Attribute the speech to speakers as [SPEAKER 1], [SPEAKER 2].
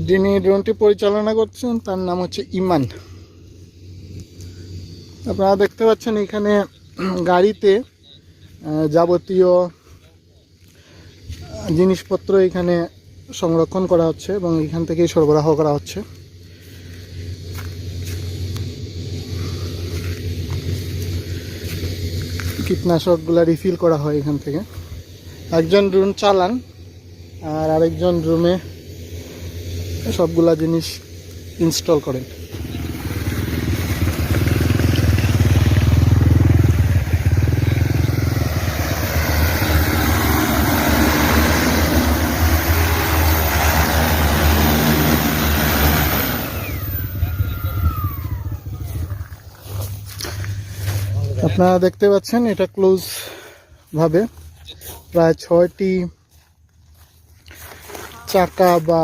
[SPEAKER 1] যিনি ড্রোনটি পরিচালনা করছেন তার নাম হচ্ছে ইমান। আপনারা দেখতে পাচ্ছেন এখানে গাড়িতে যাবতীয় জিনিসপত্র এখানে সংরক্ষণ করা হচ্ছে এবং এখান থেকেই সরবরাহ করা হচ্ছে। কীটনাশকগুলা রিফিল করা হয় এখান থেকে। একজন ড্রোন চালান আর আরেকজন রুমে সবগুলা জিনিস ইনস্টল করেন। আপনারা দেখতে পাচ্ছেন এটা ক্লোজ ভাবে প্রায় 6টি চাকা বা